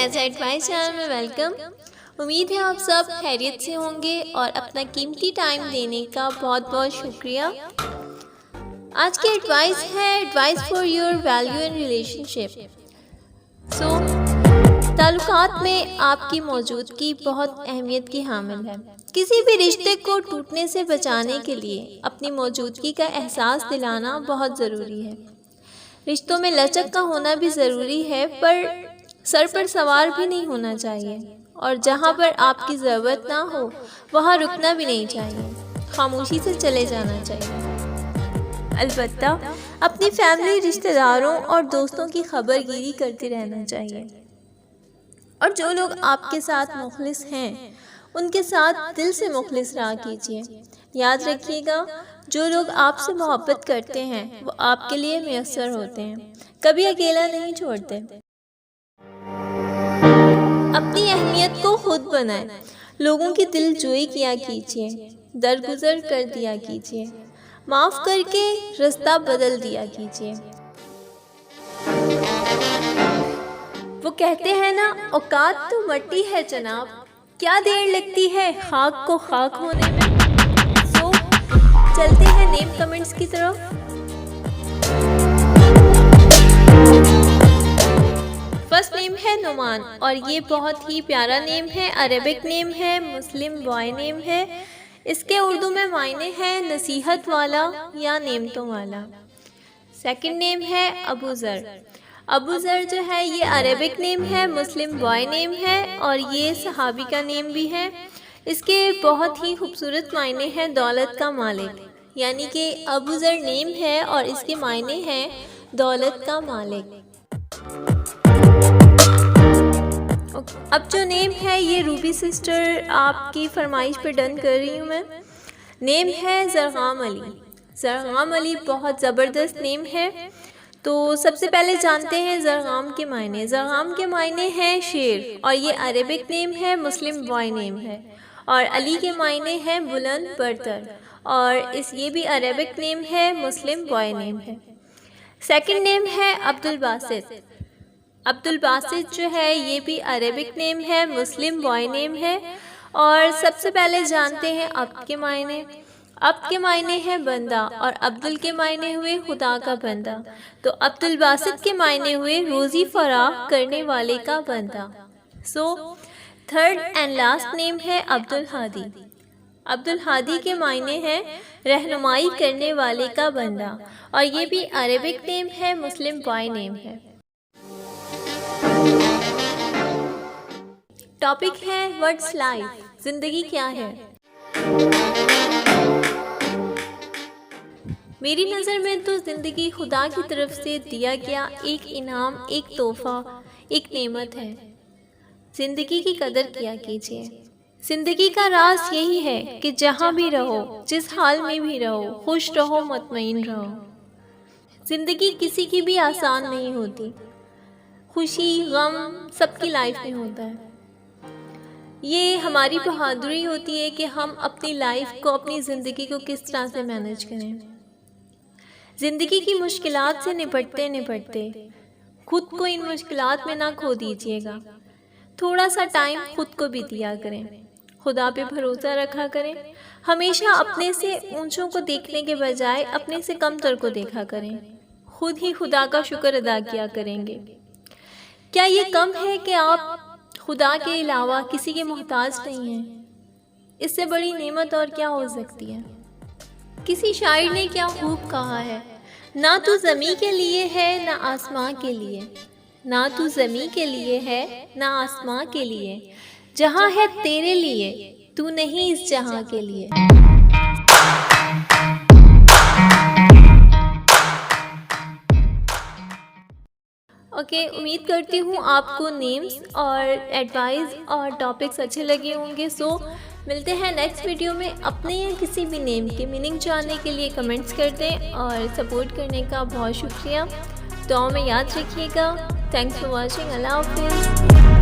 As advice channel میں welcome. امید ہے آپ سب خیریت سے ہوں گے اور اپنا قیمتی ٹائم دینے کا بہت بہت شکریہ۔ آج کی ایڈوائس ہے advice for your value in relationship. تعلقات میں آپ کی موجودگی بہت اہمیت کی حامل ہے۔ کسی بھی رشتے کو ٹوٹنے سے بچانے کے لیے اپنی موجودگی کا احساس دلانا بہت ضروری ہے۔ رشتوں میں لچک کا ہونا بھی ضروری ہے، پر سر پر سوار بھی نہیں ہونا چاہیے، اور جہاں پر آپ کی ضرورت نہ ہو وہاں رکنا بھی نہیں چاہیے، خاموشی سے چلے جانا چاہیے۔ البتہ اپنی فیملی، رشتہ داروں اور دوستوں کی خبر گیری کرتے رہنا چاہیے، اور جو لوگ آپ کے ساتھ مخلص ہیں ان کے ساتھ دل سے مخلص رہا کیجیے۔ یاد رکھیے گا، جو لوگ آپ سے محبت کرتے ہیں وہ آپ کے لیے میسر ہوتے ہیں، کبھی اکیلا نہیں چھوڑتے۔ اپنی اہمیت کو خود بنائیں، لوگوں کی دل جوئی کیا کیجیے، درگزر کر دیا کیجیے، معاف کر کے رستہ بدل دیا کیجیے۔ وہ کہتے ہیں نا، اوقات تو مٹی ہے جناب، کیا دیر لگتی ہے خاک کو خاک ہونے میں۔ چلتے ہیں نیم کمنٹس کی طرف۔ فرسٹ نیم ہے نعمان، اور یہ بہت ہی پیارا نیم ہے، عربک نیم ہے، مسلم بوائے نیم ہے۔ اس کے اردو میں معنی ہے نصیحت والا یا نعمتوں والا۔ سیکنڈ نیم ہے ابو ذر۔ ابو ذر جو ہے یہ عربک نیم ہے، مسلم بوائے نیم ہے، اور یہ صحابی کا نیم بھی ہے۔ اس کے بہت ہی خوبصورت معنی ہے دولت کا مالک، یعنی کہ ابو ذر نیم ہے اور اس کے معنی ہے دولت کا مالک۔ اب جو نیم ہے یہ روبی سسٹر آپ کی فرمائش پہ ڈن کر رہی ہوں میں۔ نیم ہے زرغام علی۔ زرغام علی بہت زبردست نیم ہے۔ تو سب سے پہلے جانتے ہیں زرغام کے معنی۔ زرغام کے معنی ہے شیر، اور یہ عربک نیم ہے، مسلم بوائے نیم ہے، اور علی کے معنی ہے بلند برتر، اور یہ بھی عربک نیم ہے، مسلم بوائے نیم ہے۔ سیکنڈ نیم ہے عبد الباسط۔ عبد الباسط جو ہے یہ بھی عربک نیم ہے، مسلم بوائے نیم ہے، اور سب سے پہلے جانتے ہیں عبد کے معنی۔ عبد کے معنی ہے بندہ، اور عبدل کے معنی ہوئے خدا کا بندہ، تو عبد الباسط کے معنی ہوئے روزی فراخ کرنے والے کا بندہ۔ تھرڈ اینڈ لاسٹ نیم ہے عبد الہادی۔ عبد الہادی کے معنی ہے رہنمائی کرنے والے کا بندہ، اور یہ بھی عربک نیم ہے، مسلم بوائے نیم ہے۔ ٹاپک ہے واٹس لائف، زندگی کیا ہے۔ میری نظر میں تو زندگی خدا کی طرف سے دیا گیا ایک انعام، ایک تحفہ، ایک نعمت ہے۔ زندگی کی قدر کیا کیجیے۔ زندگی کا راز یہی ہے کہ جہاں بھی رہو، جس حال میں بھی رہو، خوش رہو، مطمئن رہو۔ زندگی کسی کی بھی آسان نہیں ہوتی، خوشی غم سب کی لائف میں ہوتا ہے۔ یہ ہماری بہادری ہوتی ہے کہ ہم اپنی لائف کو، اپنی زندگی کو کس طرح سے مینیج کریں۔ زندگی کی مشکلات سے نپٹتے خود کو ان مشکلات میں نہ کھو دیجیے گا۔ تھوڑا سا ٹائم خود کو بھی دیا کریں، خدا پہ بھروسہ رکھا کریں۔ ہمیشہ اپنے سے اونچوں کو دیکھنے کے بجائے اپنے سے کم تر کو دیکھا کریں، خود ہی خدا کا شکر ادا کیا کریں گے۔ کیا یہ کم ہے کہ آپ خدا کے علاوہ کسی کے محتاج نہیں ہیں؟ اس سے بڑی نعمت اور کیا ہو سکتی ہے؟ کسی شاعر نے کیا خوب کہا ہے، نہ تو زمیں کے لیے ہے نہ آسماں کے لیے، نہ تو زمیں کے لیے ہے نہ آسماں کے لیے، جہاں ہے تیرے لیے تو نہیں اس جہاں کے لیے۔ اوکے، امید کرتی ہوں آپ کو نیمز اور ایڈوائز اور ٹاپکس اچھے لگے ہوں گے۔ ملتے ہیں نیکسٹ ویڈیو میں۔ اپنے یا کسی بھی نیم کی میننگ جاننے کے لیے کمنٹس کر دیں، اور سپورٹ کرنے کا بہت شکریہ۔ دعاؤں میں یاد رکھیے گا۔ Thanks for watching. اللہ حافظ۔